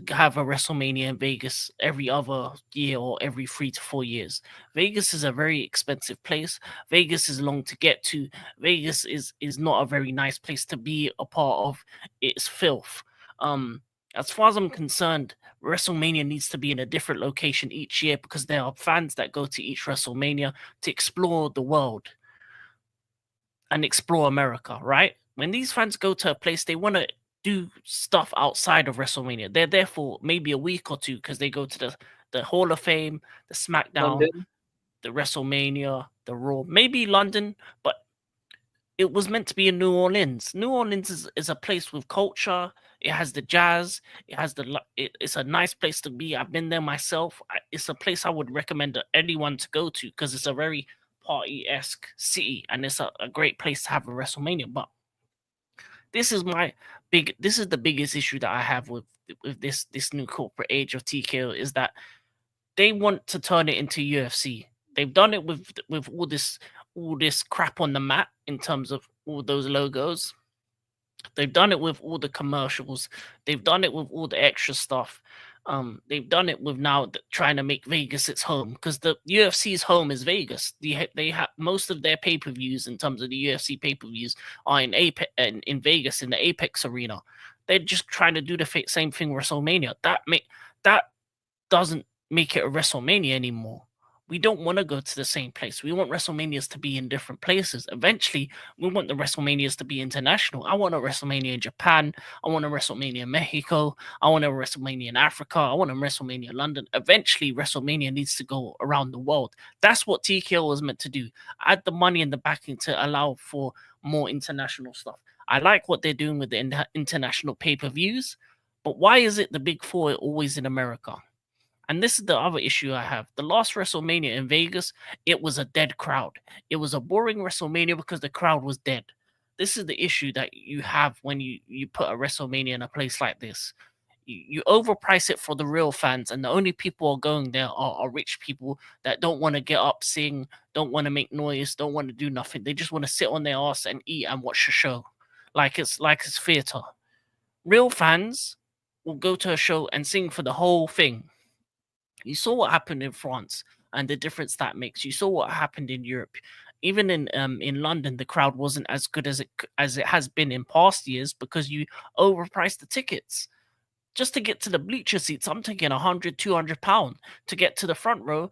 have a WrestleMania in Vegas every other year or every 3 to 4 years. Vegas is a very expensive place. Vegas is long to get to. Vegas is not a very nice place to be a part of. It's filth. Um, as far as I'm concerned, WrestleMania needs to be in a different location each year because there are fans that go to each WrestleMania to explore the world and explore America, right? When these fans go to a place, they want to do stuff outside of WrestleMania. They're there for maybe a week or two because they go to the Hall of Fame, the SmackDown, London. the WrestleMania, the Raw, maybe London, but it was meant to be in New Orleans. New Orleans is a place with culture. It has the jazz. It has it's a nice place to be. I've been there myself. It's a place I would recommend anyone to go to because it's a very party-esque city and it's a great place to have a WrestleMania. But this is the biggest issue that I have with this new corporate age of TKO is that they want to turn it into UFC. They've done it with all this crap on the mat in terms of all those logos. They've done it with all the commercials. They've done it with all the extra stuff. They've done it with now trying to make Vegas its home because the UFC's home is Vegas. They have most of their pay per views in terms of the UFC pay per views are in Apex in Vegas in the Apex Arena. They're just trying to do the same thing WrestleMania. That doesn't make it a WrestleMania anymore. We don't want to go to the same place. We want WrestleManias to be in different places. Eventually, we want the WrestleManias to be international. I want a WrestleMania in Japan. I want a WrestleMania in Mexico. I want a WrestleMania in Africa. I want a WrestleMania in London. Eventually, WrestleMania needs to go around the world. That's what TKO was meant to do. Add the money and the backing to allow for more international stuff. I like what they're doing with the international pay-per-views, but why is it the big four are always in America? And this is the other issue I have. The last WrestleMania in Vegas, it was a dead crowd. It was a boring WrestleMania because the crowd was dead. This is the issue that you have when you put a WrestleMania in a place like this. You overprice it for the real fans, and the only people who are going there are rich people that don't want to get up, sing, don't want to make noise, don't want to do nothing. They just want to sit on their ass and eat and watch the show, like it's theater. Real fans will go to a show and sing for the whole thing. You saw what happened in France and the difference that makes. You saw what happened in Europe. Even in London, the crowd wasn't as good as it has been in past years because you overpriced the tickets. Just to get to the bleacher seats, I'm taking 100, £200 to get to the front row,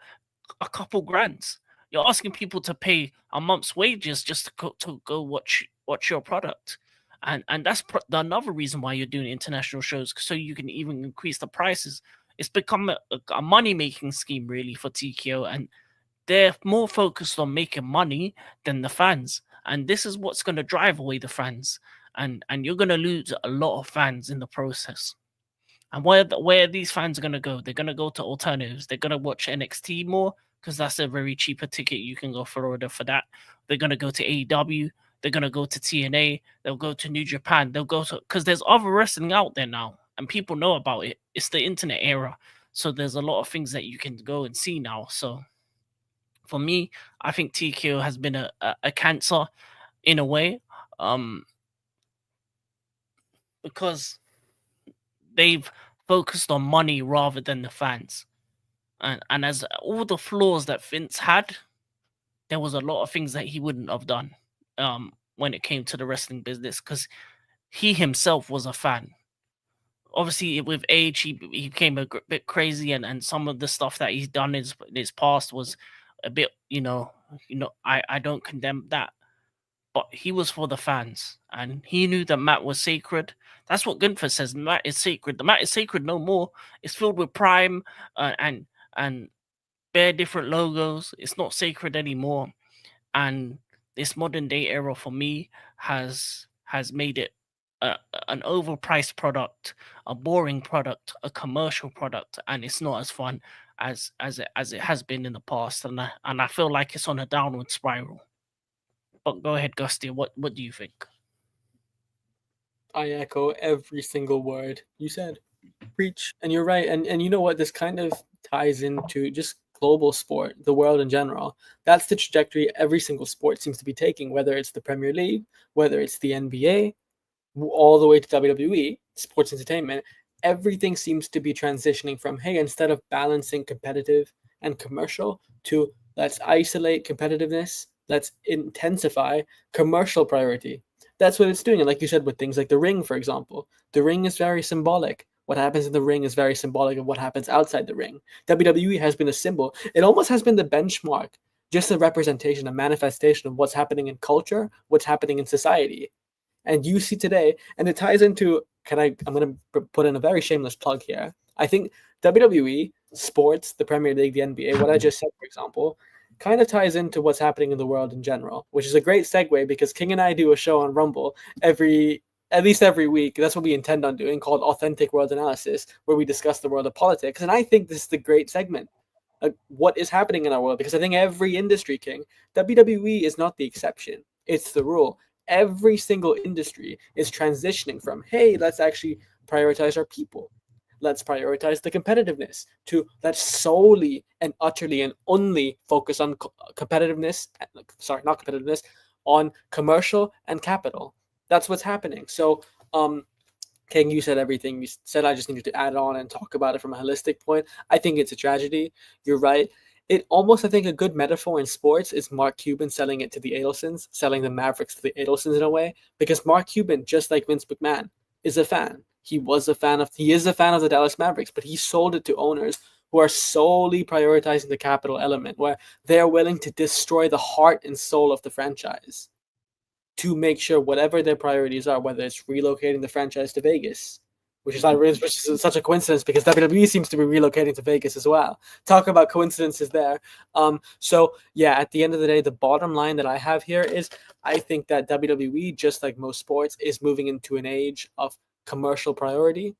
a couple grands. You're asking people to pay a month's wages just to go watch your product, and that's another reason why you're doing international shows so you can even increase the prices. It's become a money making scheme really for TKO, and they're more focused on making money than the fans, and this is what's going to drive away the fans, and you're going to lose a lot of fans in the process. And where these fans are gonna go? They're gonna go to alternatives. They're gonna watch NXT more because that's a very cheaper ticket. You can go Florida for that. They're gonna go to AEW. They're gonna go to TNA. They'll go to New Japan. They'll go to because there's other wrestling out there now, and people know about it. It's the internet era, so there's a lot of things that you can go and see now. So for me, I think TKO has been a cancer in a way, um, because they've focused on money rather than the fans. And as all the flaws that Vince had, there was a lot of things that he wouldn't have done when it came to the wrestling business because he himself was a fan. Obviously, with age, he became a bit crazy, and some of the stuff that he's done in his past was a bit, I don't condemn that. but he was for the fans, and he knew that Matt was sacred. That's what Gunther says. Matt is sacred. The Matt is sacred no more. It's filled with prime and bare different logos. It's not sacred anymore. And this modern day era for me has made it an overpriced product, a boring product, a commercial product, and it's not as fun as it has been in the past. And I feel like it's on a downward spiral. But go ahead, Gusty. What do you think? I echo every single word you said. Preach. And you're right. And you know what? This kind of ties into just global sport, the world in general. That's the trajectory every single sport seems to be taking, whether it's the Premier League, whether it's the NBA, all the way to WWE, sports entertainment. Everything seems to be transitioning from, hey, instead of balancing competitive and commercial, to let's isolate competitiveness, let's intensify commercial priority. That's what it's doing. And like you said, with things like the ring, for example, the ring is very symbolic. What happens in the ring is very symbolic of what happens outside the ring. WWE has been a symbol. It almost has been the benchmark, just a representation, a manifestation of what's happening in culture, what's happening in society. And you see today, and it ties into, I'm going to put in a very shameless plug here. I think WWE, sports, the Premier League, the NBA, what I just said, for example, kind of ties into what's happening in the world in general, which is a great segue because King and I do a show on Rumble at least every week. That's what we intend on doing, called Authentic World Analysis, where we discuss the world of politics. And I think this is the great segment. What is happening in our world? Because I think every industry, King, WWE is not the exception. It's the rule. Every single industry is transitioning from, hey, let's actually prioritize our people. Let's prioritize the competitiveness to let's solely and utterly and only focus on competitiveness. Sorry, not competitiveness, on commercial and capital. That's what's happening. So, King, you said everything. You said I just needed to add on and talk about it from a holistic point. I think it's a tragedy. You're right. It almost, I think, a good metaphor in sports is Mark Cuban selling it to the Adelsons, selling the Mavericks to the Adelsons in a way, because Mark Cuban, just like Vince McMahon, is a fan. He is a fan of the Dallas Mavericks, but he sold it to owners who are solely prioritizing the capital element, where they're willing to destroy the heart and soul of the franchise to make sure whatever their priorities are, whether it's relocating the franchise to Vegas, which is such a coincidence because WWE seems to be relocating to Vegas as well. Talk about coincidences there. So yeah, at the end of the day, the bottom line that I have here is I think that WWE, just like most sports, is moving into an age of commercial priority,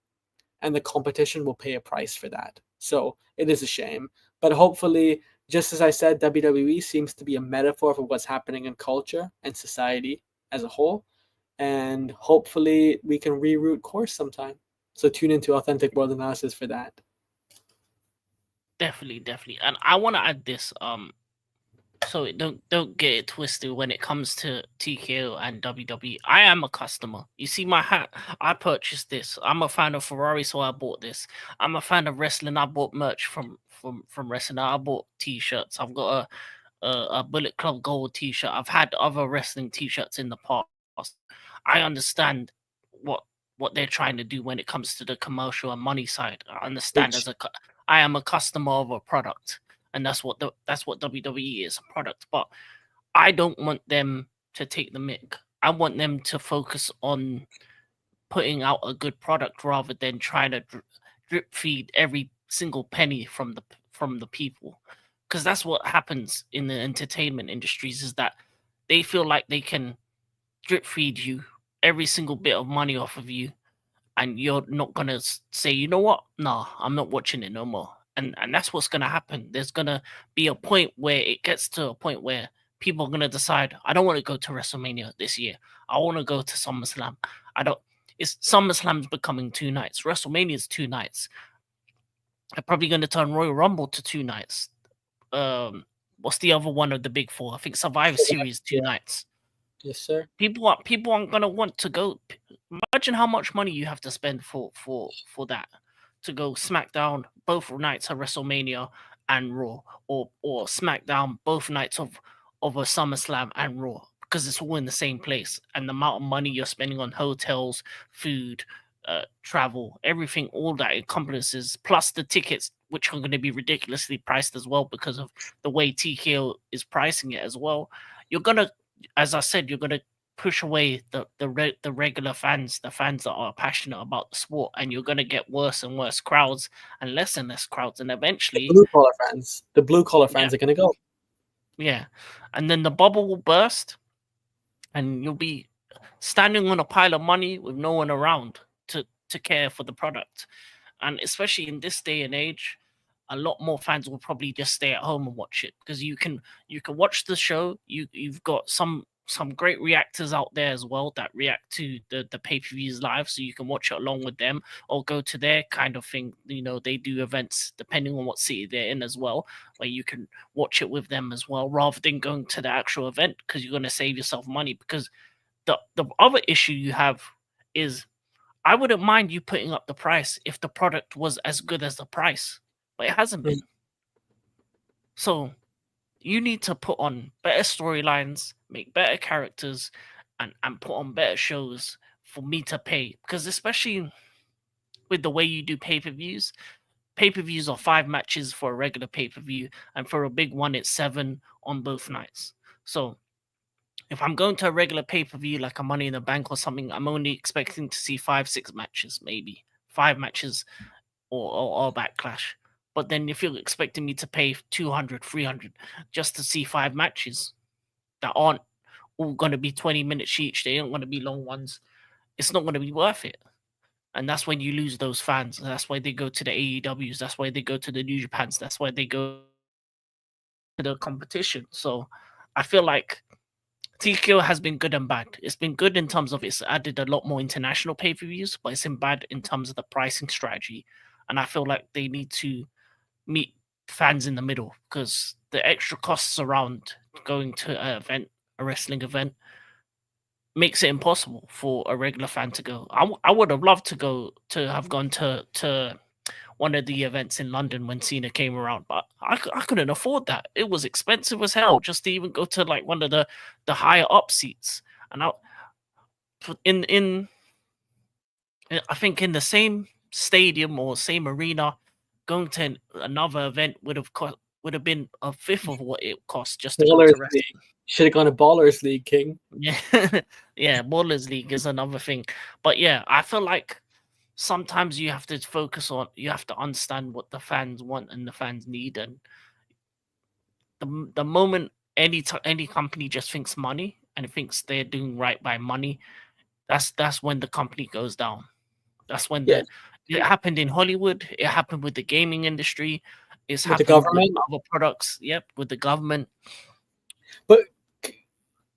and the competition will pay a price for that. So it is a shame, but hopefully, just as I said, WWE seems to be a metaphor for what's happening in culture and society as a whole, and hopefully we can reroute course sometime. So tune into Authentic World Analysis for that. Definitely, and I want to add this. So don't get it twisted when it comes to TKO and WWE. I am a customer. You see my hat? I purchased this. I'm a fan of Ferrari, so I bought this. I'm a fan of wrestling. I bought merch from wrestling. I bought t-shirts. I've got a Bullet Club Gold t-shirt. I've had other wrestling t-shirts in the past. I understand what what they're trying to do when it comes to the commercial and money side. I understand Which I am a customer of a product, and that's what WWE is, a product. But I don't want them to take the mick. I want them to focus on putting out a good product rather than trying to drip feed every single penny from the people, because that's what happens in the entertainment industries, is that they feel like they can drip feed you every single bit of money off of you, and you're not gonna say, you know what, nah, I'm not watching it no more. And that's what's gonna happen. There's gonna be a point where it gets to a point where people are gonna decide, I don't want to go to WrestleMania this year. I want to go to SummerSlam. I don't. It's SummerSlam's becoming 2 nights. WrestleMania's 2 nights. They're probably gonna turn Royal Rumble to 2 nights. What's the other one of the big four? I think Survivor Series two yeah, nights. yes, sir. People aren't gonna want to go. Imagine how much money you have to spend for that, to go SmackDown both nights of WrestleMania and Raw, or SmackDown both nights of a SummerSlam and Raw, because it's all in the same place, and the amount of money you're spending on hotels, food, travel, everything, all that encompasses, plus the tickets, which are going to be ridiculously priced as well because of the way TKO is pricing it as well. You're gonna as I said, you're gonna push away the regular fans, the fans that are passionate about the sport, and you're gonna get worse and worse crowds and less crowds, and eventually, The blue collar yeah, fans are gonna go. yeah, and then the bubble will burst, and you'll be standing on a pile of money with no one around to care for the product. And especially in this day and age, a lot more fans will probably just stay at home and watch it, because you can watch the show. You've got some great reactors out there as well that react to the pay-per-views live, so you can watch it along with them, or go to their kind of thing. They do events depending on what city they're in as well, where you can watch it with them as well, rather than going to the actual event, because you're going to save yourself money. Because the other issue you have is, I wouldn't mind you putting up the price if the product was as good as the price, but it hasn't Mm. been. So you need to put on better storylines, make better characters, and put on better shows for me to pay. Because especially with the way you do pay-per-views are 5 matches for a regular pay-per-view, and for a big one, it's 7 on both nights. So if I'm going to a regular pay-per-view like a Money in the Bank or something, I'm only expecting to see 5, 6 matches, maybe 5 matches, or Backlash. But then if you're expecting me to pay 200, 300 just to see 5 matches that aren't all going to be 20 minutes each, they aren't going to be long ones, it's not going to be worth it. And that's when you lose those fans. That's why they go to the AEWs. That's why they go to the New Japans. That's why they go to the competition. So I feel like TKO has been good and bad. It's been good in terms of it's added a lot more international pay-per-views, but it's been bad in terms of the pricing strategy. And I feel like they need to meet fans in the middle, because the extra costs around going to a wrestling event, makes it impossible for a regular fan to go. I would have loved to have gone to one of the events in London when Cena came around, but I couldn't afford that. It was expensive as hell just to even go to like one of the higher up seats. And in I think in the same stadium or same arena, going to another event would have been a fifth of what it cost just to go Ballers to League. wrestling. Should have gone to Ballers League, King. Yeah, yeah, Ballers League is another thing. But yeah, I feel like sometimes you have to understand what the fans want and the fans need. And the moment any company just thinks money and thinks they're doing right by money, that's when the company goes down. That's when Yeah, it happened in Hollywood. It happened with the gaming industry. It's with the happened with government. other products. Yep, with the government. But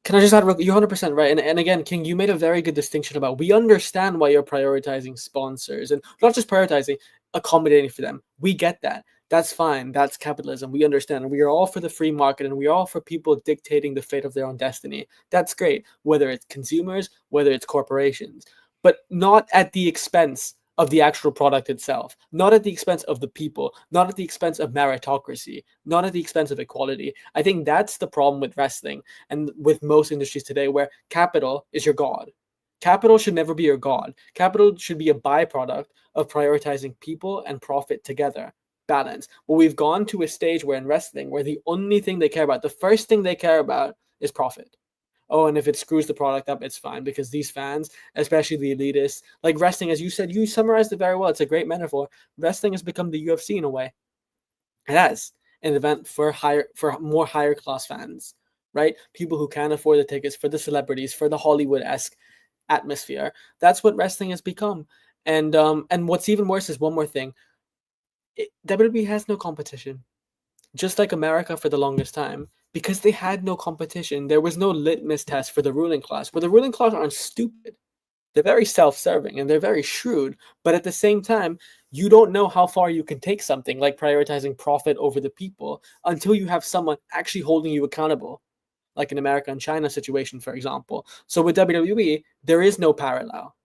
can I just add, you're 100% right. And again, King, you made a very good distinction about, we understand why you're prioritizing sponsors and not just prioritizing, accommodating for them. We get that. That's fine. That's capitalism. We understand. And we are all for the free market, and we are all for people dictating the fate of their own destiny. That's great, whether it's consumers, whether it's corporations, but not at the expense of the actual product itself, not at the expense of the people, not at the expense of meritocracy, not at the expense of equality. I think that's the problem with wrestling and with most industries today, where capital is your god. Capital should never be your god. Capital should be a byproduct of prioritizing people and profit together. Balance. Well, we've gone to a stage where in wrestling, where the only thing they care about, the first thing they care about, is profit. Oh, and if it screws the product up, it's fine, because these fans, especially the elitists, like wrestling, as you said, you summarized it very well. It's a great metaphor. Wrestling has become the UFC in a way. It has an event for more higher class fans, right? People who can afford the tickets, for the celebrities, for the Hollywood-esque atmosphere. That's what wrestling has become. And what's even worse is one more thing. WWE has no competition, just like America for the longest time, because they had no competition. There was no litmus test for the ruling class. Well, the ruling class aren't stupid. They're very self-serving and they're very shrewd, but at the same time, you don't know how far you can take something like prioritizing profit over the people until you have someone actually holding you accountable, like an America and China situation, for example. So with WWE, there is no parallel.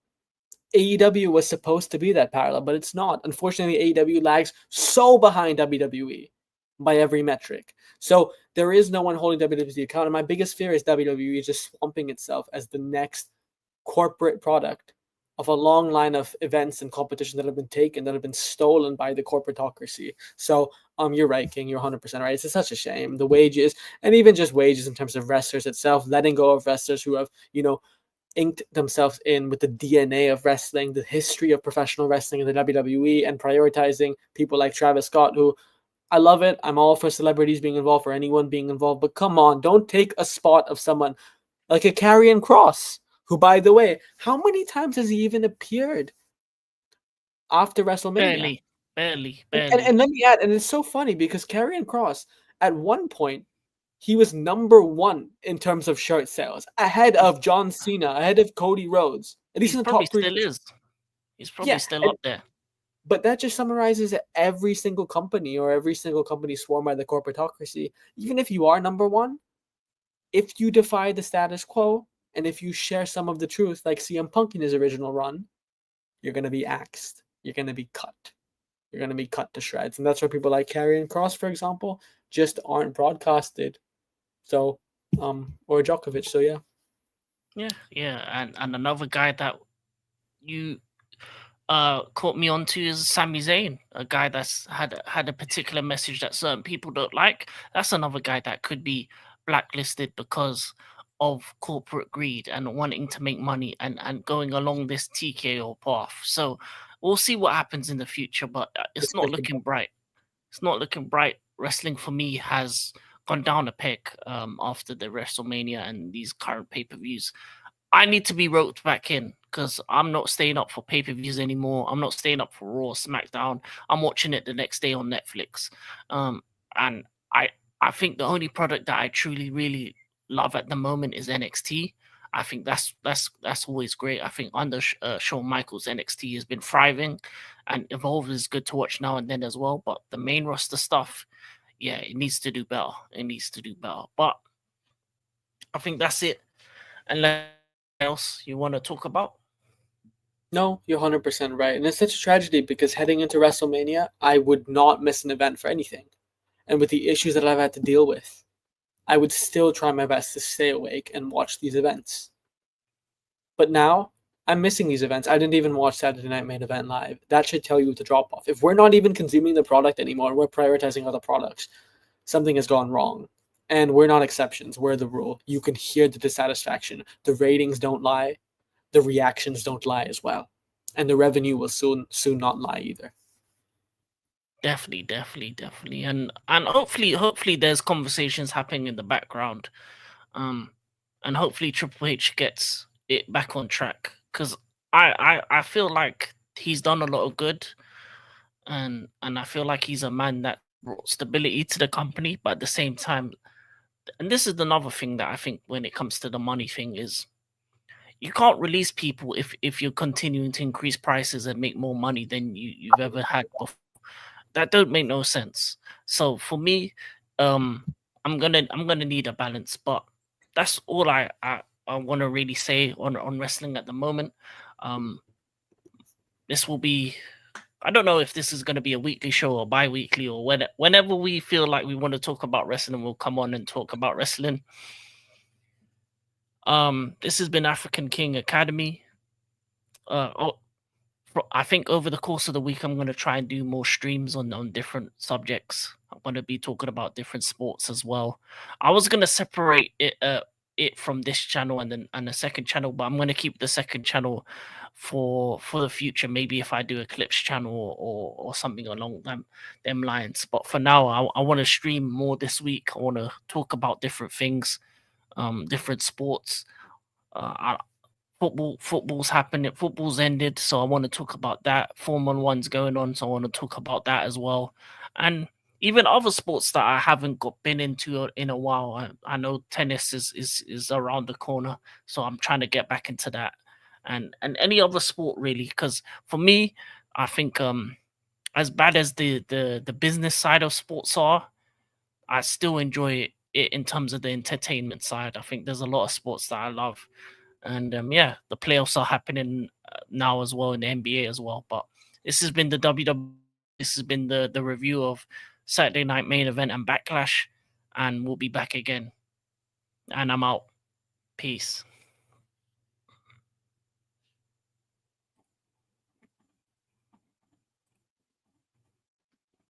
AEW was supposed to be that parallel, but it's not. Unfortunately, AEW lags so behind WWE by every metric. So there is no one holding WWE account. And my biggest fear is WWE just swamping itself as the next corporate product of a long line of events and competitions that have been taken, that have been stolen by the corporatocracy. So you're right, King. You're 100% right. It's such a shame. The wages, and even just wages in terms of wrestlers itself, letting go of wrestlers who have, inked themselves in with the DNA of wrestling, the history of professional wrestling in the WWE, and prioritizing people like Travis Scott, who I love it. I'm all for celebrities being involved, for anyone being involved, but come on, don't take a spot of someone like a Karrion Kross, who, by the way, how many times has he even appeared after WrestleMania? Barely. And let me add, and it's so funny because Karrion Kross, at one point, he was number one in terms of shirt sales, ahead of John Cena, ahead of Cody Rhodes, at least He in the probably top three. still is. He's probably Yeah, still up there. but that just summarizes every single company, or every single company sworn by the corporatocracy. Even if you are number one, if you defy the status quo, and if you share some of the truth, like CM Punk in his original run, you're going to be axed. You're going to be cut. You're going to be cut to shreds. And that's where people like Karrion Kross, for example, just aren't broadcasted. So, or Djokovic. So, yeah. Yeah. And another guy that you caught me onto is Sami Zayn, a guy that's had a particular message that certain people don't like. That's another guy that could be blacklisted because of corporate greed and wanting to make money and going along this TKO path. So we'll see what happens in the future, but it's not looking bright. It's not looking bright. Wrestling for me has gone down a peg after the WrestleMania and these current pay-per-views. I need to be roped back in because I'm not staying up for pay-per-views anymore. I'm not staying up for Raw, SmackDown. I'm watching it the next day on Netflix. And I think the only product that I truly really love at the moment is NXT. I think that's always great. I think under Shawn Michaels, NXT has been thriving, and Evolve is good to watch now and then as well. But the main roster stuff, yeah, it needs to do better. It needs to do better. But I think that's it. Unless else you want to talk about? No, you're 100% right. And it's such a tragedy because heading into WrestleMania, I would not miss an event for anything. And with the issues that I've had to deal with, I would still try my best to stay awake and watch these events. But now, I'm missing these events. I didn't even watch Saturday Night Main Event live. That should tell you the drop off. If we're not even consuming the product anymore, we're prioritizing other products, something has gone wrong. And we're not exceptions. We're the rule. You can hear the dissatisfaction. The ratings don't lie. The reactions don't lie as well. And the revenue will soon not lie either. Definitely. And hopefully there's conversations happening in the background. And hopefully Triple H gets it back on track. Because I feel like he's done a lot of good, and I feel like he's a man that brought stability to the company, but at the same time, and this is another thing that I think when it comes to the money thing is you can't release people if you're continuing to increase prices and make more money than you've ever had before. That don't make no sense. So for me, um, I'm gonna need a balance, but that's all I want to really say on wrestling at the moment. Um, this will be. I don't know if this is going to be a weekly show or bi-weekly or whenever we feel like we want to talk about wrestling, we'll come on and talk about wrestling. This has been Afrikan King Academy. I think over the course of the week, I'm going to try and do more streams on different subjects. I'm going to be talking about different sports as well. I was going to separate it from this channel and the second channel, but I'm going to keep the second channel for the future. Maybe if I do a clips channel or something along them lines. But for now, I want to stream more this week. I want to talk about different things, different sports. Football's happening. Football's ended, so I want to talk about that. Formula One's going on, so I want to talk about that as well, and even other sports that I haven't been into in a while. I know tennis is around the corner, so I'm trying to get back into that, and any other sport really. Because for me, I think as bad as the business side of sports are, I still enjoy it in terms of the entertainment side. I think there's a lot of sports that I love, and yeah, the playoffs are happening now as well in the NBA as well. But this has been the WW. This has been the review of Saturday Night Main Event and Backlash, and we'll be back again. And I'm out. Peace.